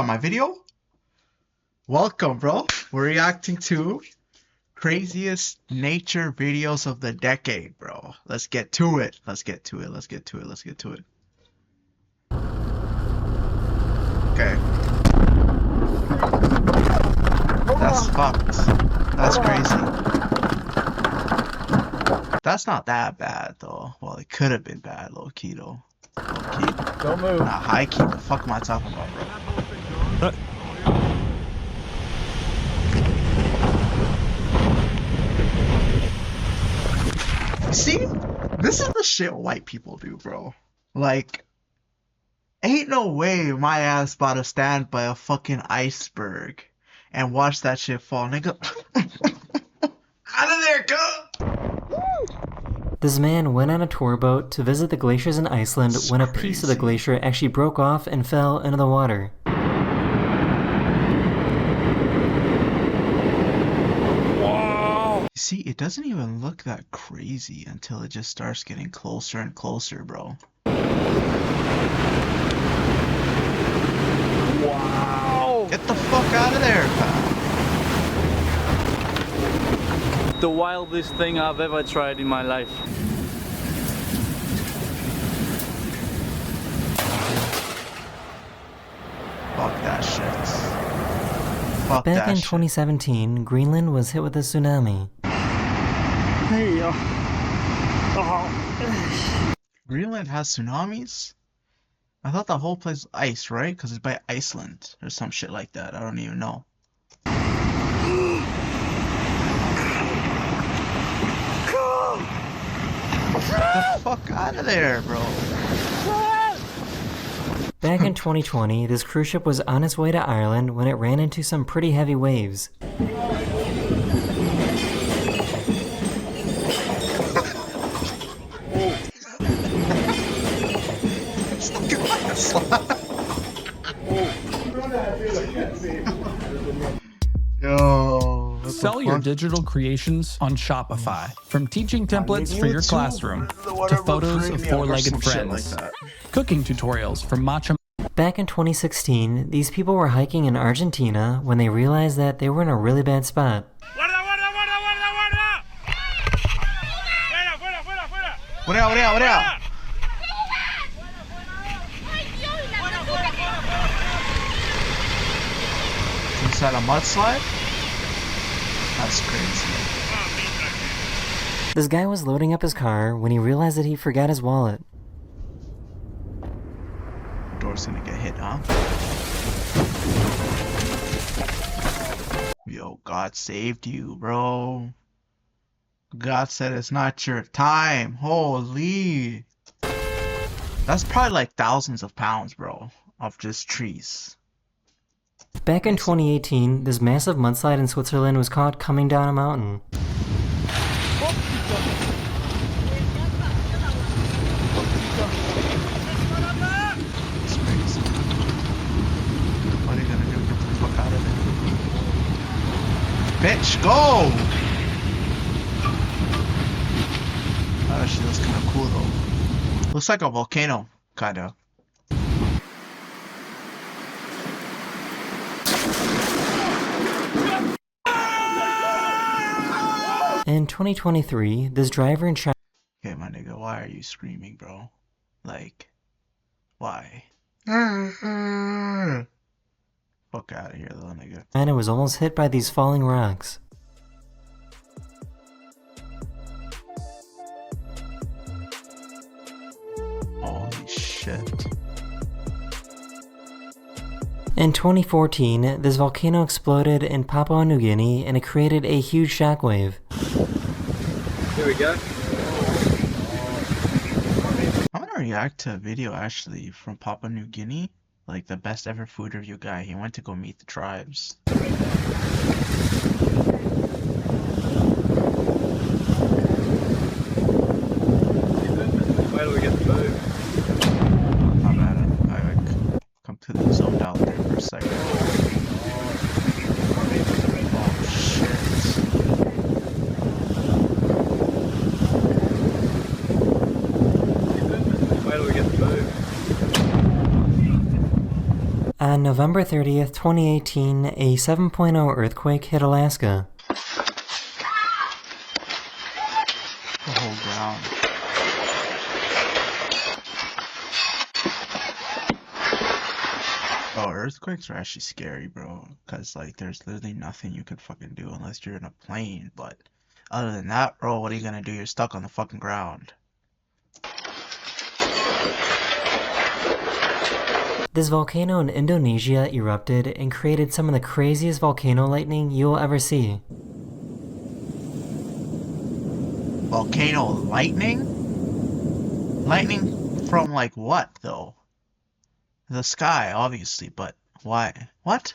On my video? Welcome, bro. We're reacting to craziest nature videos of the decade, bro. Let's get to it. Let's get to it. Let's get to it. Let's get to it. Okay. That's fucked. That's crazy. That's not that bad, though. Well, it could have been bad, low key, though. Low key. Don't move. Nah, high key. The fuck am I talking about, bro? See? This is the shit white people do, bro. Like, ain't no way my ass about to stand by a fucking iceberg and watch that shit fall, nigga. Out of there, go! This man went on a tour boat to visit the glaciers in Iceland when a piece of the glacier actually broke off and fell into the water. See, it doesn't even look that crazy until it just starts getting closer and closer, bro. Wow! Get the fuck out of there, pal. The wildest thing I've ever tried in my life. Fuck that shit. Fuck Back that in shit. 2017, Greenland was hit with a tsunami. Hey, Greenland has tsunamis? I thought the whole place was ice, right? Because it's by Iceland or some shit like that. I don't even know. Get the fuck out of there, bro. Back in 2020, this cruise ship was on its way to Ireland when it ran into some pretty heavy waves. Yo. Sell your digital creations on Shopify. From teaching templates for your classroom to photos of four-legged friends, cooking tutorials from matcha. Back in 2016, these people were hiking in Argentina when they realized that they were in a really bad spot. Fuera. Inside a mudslide? That's crazy. This guy was loading up his car when he realized that he forgot his wallet. Door's gonna get hit, huh? Yo, God saved you, bro. God said it's not your time. Holy. That's probably like thousands of pounds, bro, of just trees. Back in 2018, this massive mudslide in Switzerland was caught coming down a mountain. It's crazy. What are you gonna do? Get the fuck out of there. Bitch, go! That actually looks kind of cool though. Looks like a volcano, kinda. In 2023, this driver in China. Okay, my nigga, why are you screaming, bro? Like, why? Fuck out of here, little nigga. China was almost hit by these falling rocks. Holy shit. In 2014, this volcano exploded in Papua New Guinea and it created a huge shockwave. Here we go. I'm gonna react to a video actually from Papua New Guinea. Like the best ever food review guy. He went to go meet the tribes. Where do we get the food? Not bad. I completely zoned out there for a second. Oh shit. Where do we get the food? On On November 30th, 2018, a 7.0 earthquake hit Alaska. The whole ground. Oh, earthquakes are actually scary, bro. Cause like, there's literally nothing you could fucking do unless you're in a plane. But other than that, bro, what are you gonna do? You're stuck on the fucking ground. This volcano in Indonesia erupted and created some of the craziest volcano lightning you will ever see. Volcano lightning? Lightning from like what, though? The sky, obviously, but why? What?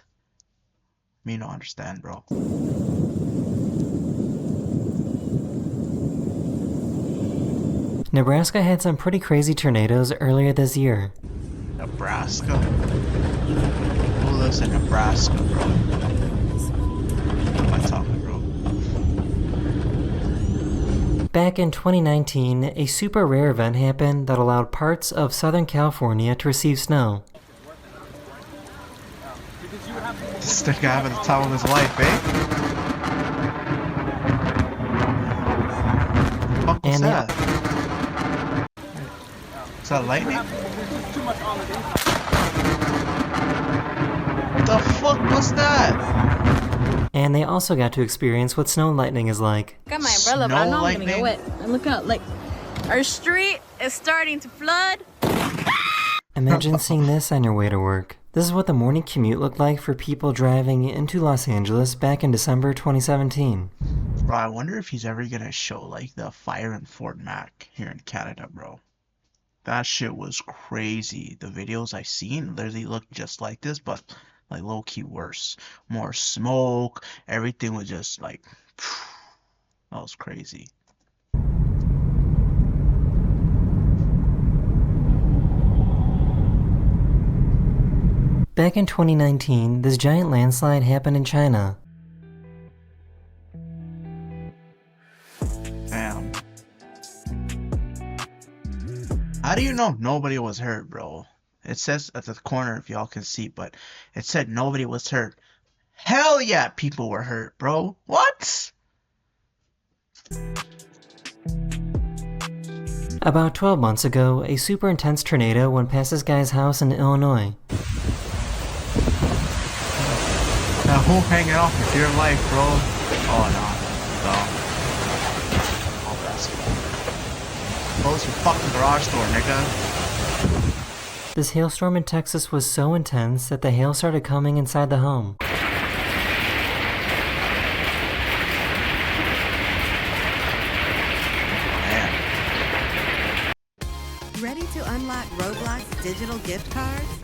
Me don't understand, bro. Nebraska had some pretty crazy tornadoes earlier this year. Nebraska? Who lives in Nebraska, bro? What am I talking, bro? Back in 2019, a super rare event happened that allowed parts of Southern California to receive snow. This nigga having the time of his life, eh? Fuck was And that? Is that lightning? The fuck was that? And they also got to experience what snow lightning is like. Got my umbrella, but I Snow know I'm lightning? gonna get wet. And look out, like, our street is starting to flood. Imagine seeing this on your way to work. This is what the morning commute looked like for people driving into Los Angeles back in December 2017. Bro, I wonder if he's ever gonna show like the fire in Fort Mac here in Canada, bro. That shit was crazy. The videos I seen literally looked just like this, but like low-key worse. More smoke, everything was just like, that was crazy. Back in 2019, this giant landslide happened in China. Damn. How do you know nobody was hurt, bro? It says at the corner, if y'all can see, but it said nobody was hurt. Hell yeah, people were hurt, bro. What? About 12 months ago, a super intense tornado went past this guy's house in Illinois. Now who hanging off with your life, bro? Oh no. Oh, that's cool. Close your fucking garage door, nigga. This hailstorm in Texas was so intense that the hail started coming inside the home. Man. Ready to unlock Roblox digital gift cards?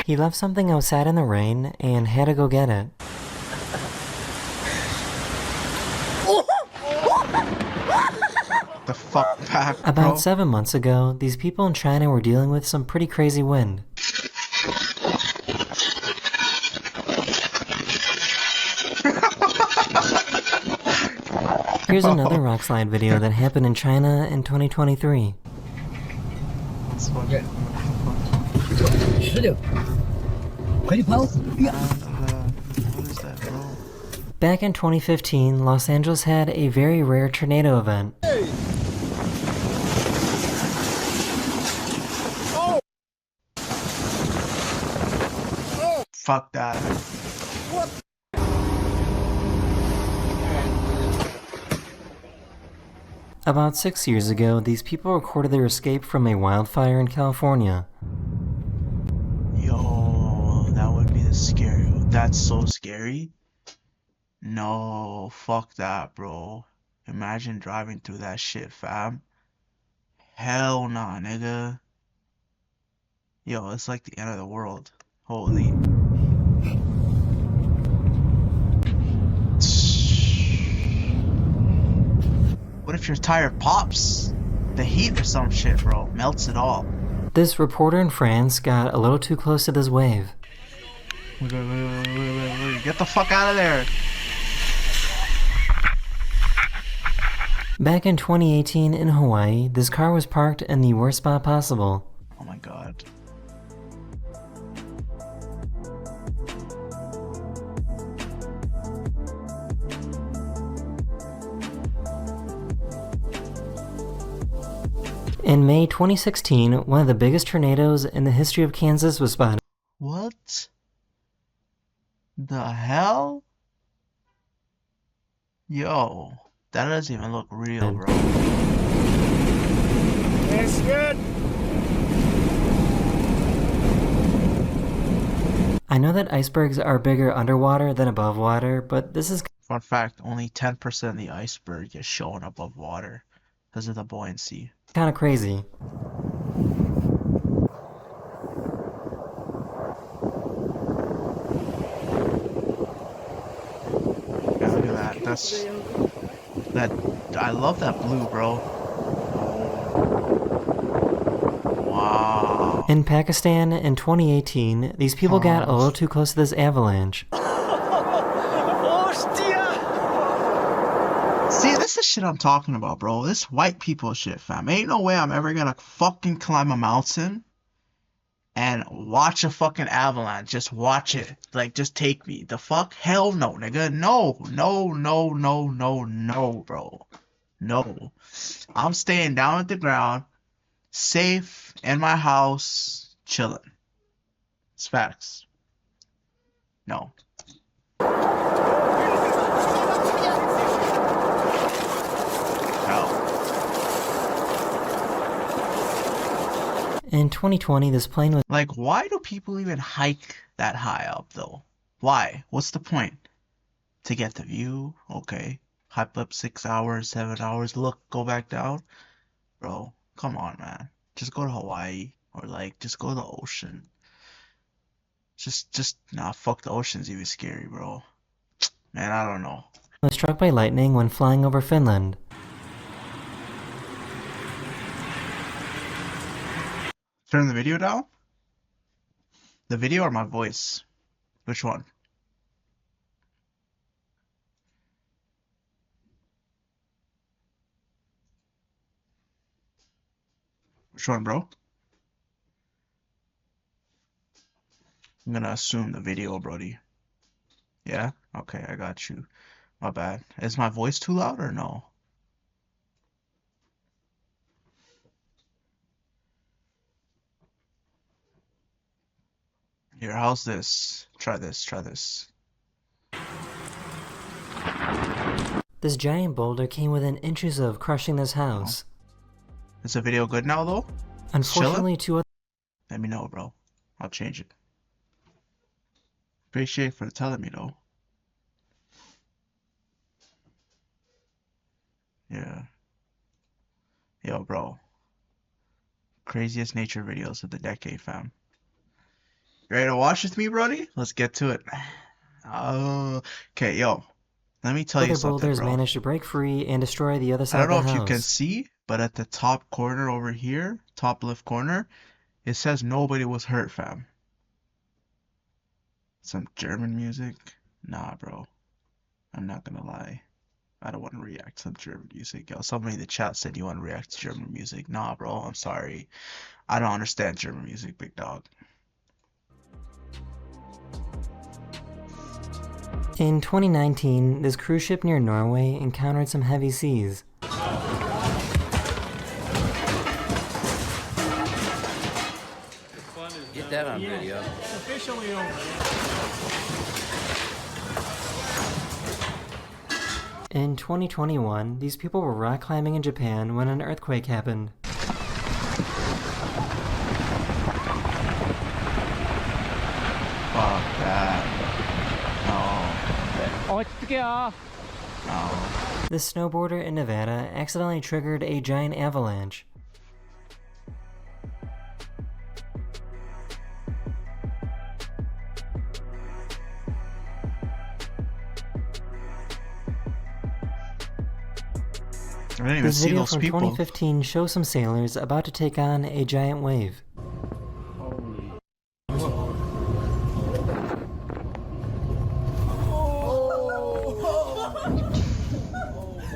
He left something outside in the rain and had to go get it. The fuck back, bro. About 7 months ago, these people in China were dealing with some pretty crazy wind. Here's another rockslide video that happened in China in 2023. This fucking- What is that, bro? Back in 2015, Los Angeles had a very rare tornado event. Fuck that. About 6 years ago, these people recorded their escape from a wildfire in California. Yo, that would be the scary. That's so scary. No, fuck that, bro. Imagine driving through that shit, fam. Hell nah, nigga. Yo, it's like the end of the world. Holy. What if your tire pops? The heat or some shit, bro, melts it all. This reporter in France got a little too close to this wave. Wait. Get the fuck out of there. Back in 2018 in Hawaii, this car was parked in the worst spot possible. Oh my god. In May 2016, one of the biggest tornadoes in the history of Kansas was spotted. What the hell? Yo, that doesn't even look real, bro. That's good. I know that icebergs are bigger underwater than above water, but this is Fun fact, only 10% of the iceberg is showing above water because of the buoyancy. kind of crazy. Yeah, look at that. I love that blue, bro. Wow. In Pakistan in 2018, these people got a little too close to this avalanche. See, this is shit I'm talking about, bro. This white people shit, fam. Ain't no way I'm ever gonna fucking climb a mountain and watch a fucking avalanche. Just watch it. Like, just take me. The fuck? Hell no, nigga. No, bro. No. I'm staying down at the ground, safe, in my house, chilling. It's facts. No. In 2020, this plane was Like, why do people even hike that high up, though? Why? What's the point? To get the view? Okay. Hike up 6 hours, 7 hours, look, go back down? Bro, come on, man. Just go to Hawaii, or, like, just go to the ocean. Nah, fuck the ocean's even scary, bro. Man, I don't know. struck by lightning when flying over Finland. Turn the video down? The video or my voice? Which one? Which one, bro? I'm gonna assume the video, Brody. Yeah? Okay, I got you. My bad. Is my voice too loud or no? Here, how's this? Try this, try this. This giant boulder came within inches of crushing this house. Is the video good now, though? Unfortunately, two other Let me know, bro. I'll change it. Appreciate for telling me, though. Yeah. Yo, bro. Craziest nature videos of the decade, fam. You ready to watch with me, Brody? Let's get to it. Okay, yo. Let me tell you something, boulders bro. managed to break free and destroy the other I side don't of know the if house. you can see, but at the top corner over here, top left corner, it says nobody was hurt, fam. Some German music? Nah, bro. I'm not gonna lie. I don't want to react to some German music. Yo, somebody in the chat said you want to react to German music. Nah, bro, I'm sorry. I don't understand German music, big dog. In 2019, this cruise ship near Norway encountered some heavy seas. Get that on video. It's officially over. In 2021, these people were rock climbing in Japan when an earthquake happened. Fuck that. No. No. This snowboarder in Nevada accidentally triggered a giant avalanche. I didn't even This see video those from people. 2015 shows some sailors about to take on a giant wave.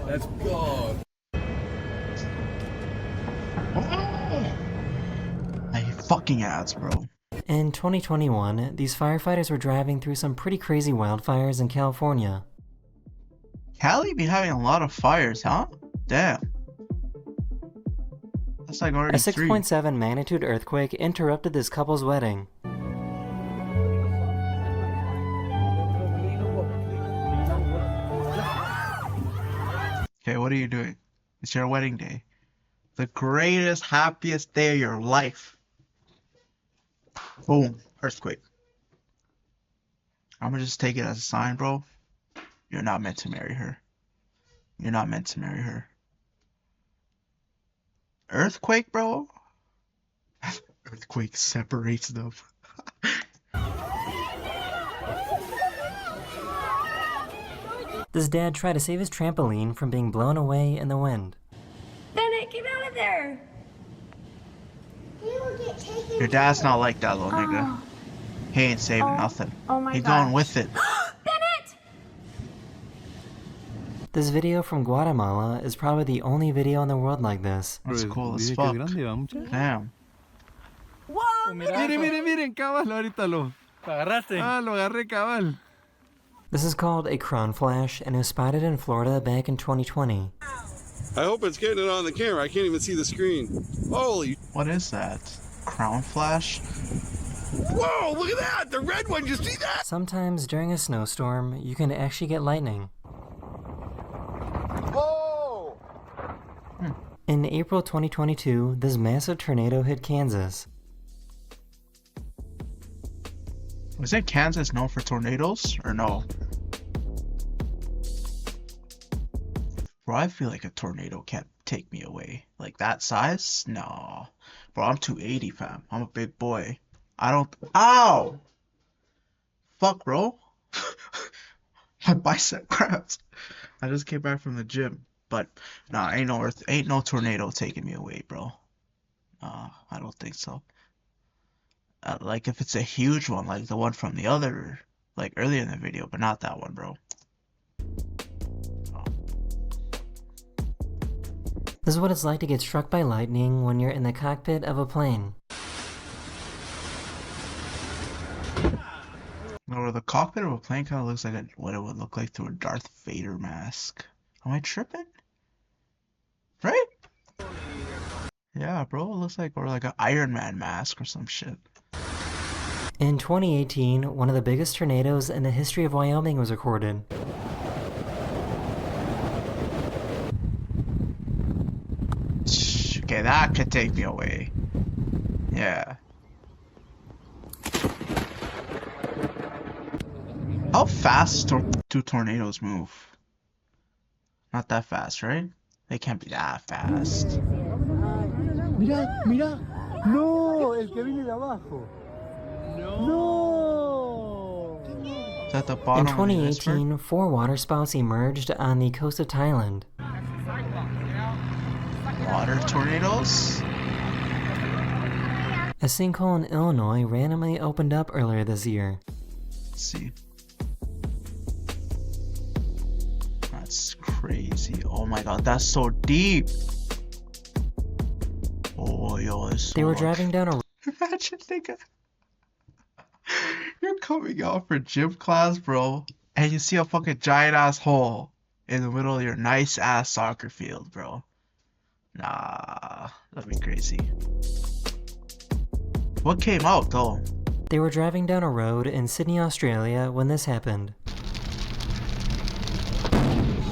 That's God. Oh! I fucking ads, bro. In 2021, these firefighters were driving through some pretty crazy wildfires in California. Cali be having a lot of fires, huh? Damn. That's like A already 3. 6.7 magnitude earthquake interrupted this couple's wedding. Okay, what are you doing? It's your wedding day. The greatest, happiest day of your life. Boom. Earthquake. I'm gonna just take it as a sign, bro. You're not meant to marry her. You're not meant to marry her. Earthquake, bro? Earthquake separates them. This dad tried to save his trampoline from being blown away in the wind. Bennett, get out of there! Your dad's not like that, little nigga. He ain't saving nothing. Oh my He gosh. going with it. Bennett! This video from Guatemala is probably the only video in the world like this. That's cool as fuck. Damn. Whoa! Miren, miren, miren, cabal, ahorita lo agarraste. Lo agarré, cabal. This is called a crown flash and it was spotted in Florida back in 2020. I hope it's getting it on the camera. I can't even see the screen. Holy. What is that? Crown flash? Whoa, look at that. The red one. You see that? Sometimes during a snowstorm, you can actually get lightning. Whoa. In April 2022, this massive tornado hit Kansas. Wasn't Kansas known for tornadoes? Or no? Bro, I feel like a tornado can't take me away. Like that size? No. Bro, I'm 280, fam. I'm a big boy. I don't... Ow! Fuck, bro. My bicep cramps. I just came back from the gym. But, nah, ain't no tornado taking me away, bro. I don't think so. Like if it's a huge one, like the one from the other, like earlier in the video, but not that one, bro. Oh. This is what it's like to get struck by lightning when you're in the cockpit of a plane. Or the cockpit of a plane kind of looks like what it would look like through a Darth Vader mask. Am I tripping? Right? Yeah, bro, it looks like, or like an Iron Man mask or some shit. In 2018, one of the biggest tornadoes in the history of Wyoming was recorded. Okay, that could take me away. Yeah. How fast do tornadoes move? Not that fast, right? They can't be that fast. Mira, mira. No, el que viene de abajo. No. Is that the In bottom of the iceberg? 2018, 4 waterspouts emerged on the coast of Thailand. Water tornadoes? A sinkhole in Illinois randomly opened up earlier this year. Let's see. That's crazy. Oh my god, that's so deep. Oh, yo, it's so They were much. driving down a Imagine, nigga. You're coming out for gym class, bro, and you see a fucking giant ass hole in the middle of your nice ass soccer field, bro. Nah, that'd be crazy. What came out though? They were driving down a road in Sydney, Australia when this happened.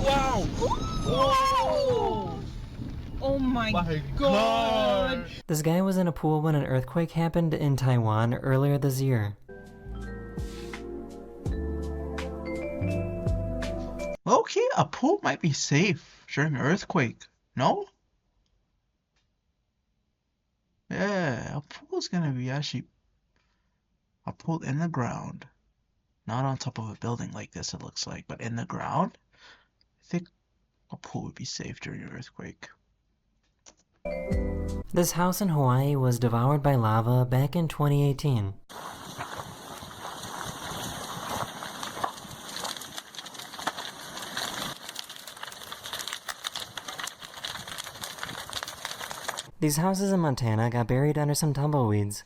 Wow. Whoa! Oh my god! This guy was in a pool when an earthquake happened in Taiwan earlier this year. Okay, a pool might be safe during an earthquake. No? Yeah, a pool's gonna be actually a pool in the ground. Not on top of a building like this, it looks like, but in the ground. I think a pool would be safe during an earthquake. This house in Hawaii was devoured by lava back in 2018. These houses in Montana got buried under some tumbleweeds.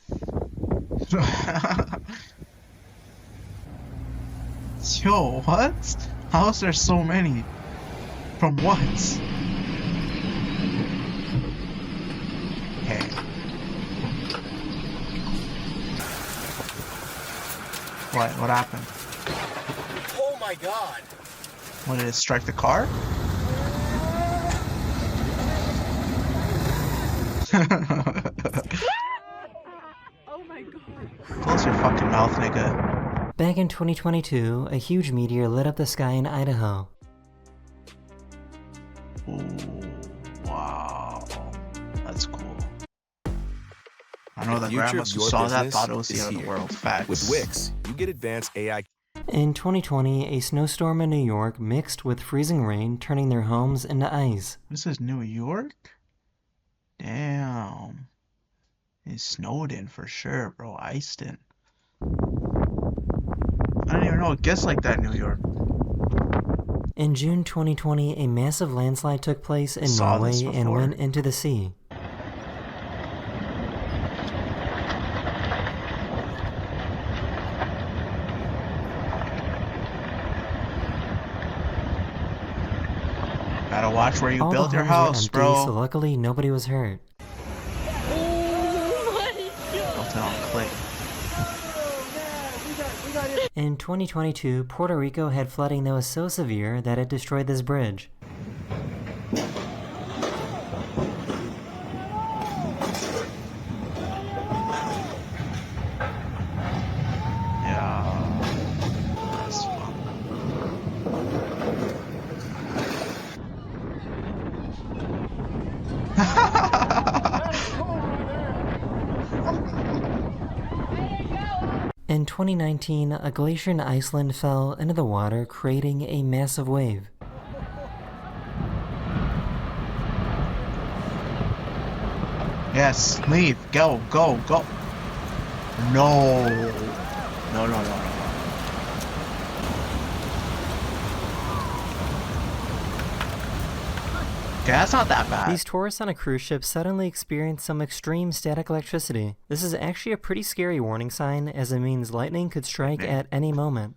Yo, what? How is there so many? From what? Okay. What happened? Oh my god. What, did it strike the car? Oh my god. Close your fucking mouth, nigga. Back in 2022, a huge meteor lit up the sky in Idaho. Ooh, wow. That's cool. I know the grandmas who saw that thought it was the end of the world. Facts. With Wix, you get advanced AI. In 2020, a snowstorm in New York mixed with freezing rain, turning their homes into ice. This is New York? Damn. It snowed in for sure, bro. Iced in. I don't even know it gets like that in New York. In June 2020, a massive landslide took place in Norway and went into the sea. Gotta watch where you All build the your homes house, were empty, bro. so luckily nobody was hurt. Oh my god. Built it on clay. In 2022, Puerto Rico had flooding that was so severe that it destroyed this bridge. Yeah. That's fun. In 2019, a glacier in Iceland fell into the water, creating a massive wave. Yes, leave. Go. No. No. Okay, that's not that bad. These tourists on a cruise ship suddenly experienced some extreme static electricity. This is actually a pretty scary warning sign, as it means lightning could strike at any moment.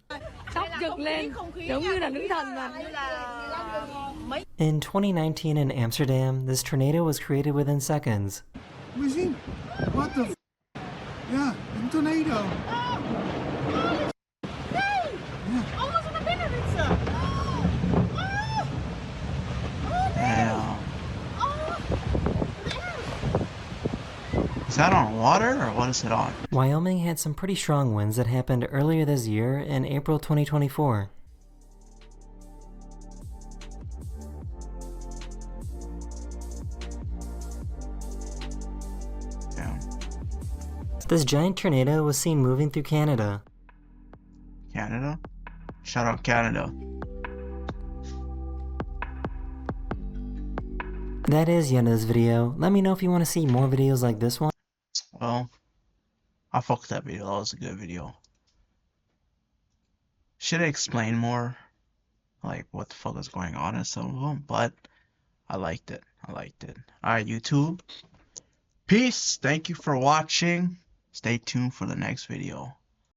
In 2019 in Amsterdam, this tornado was created within seconds. What the Yeah, a tornado. Damn. Is that on water or what is it on? Wyoming had some pretty strong winds that happened earlier this year in April 2024. Yeah. This giant tornado was seen moving through Canada. Canada? Shout out Canada. That is the end of this video. Let me know if you want to see more videos like this one. Well, I fucked that video. That was a good video. Should I explain more? Like, what the fuck is going on in some of them? But I liked it. Alright, YouTube. Peace. Thank you for watching. Stay tuned for the next video.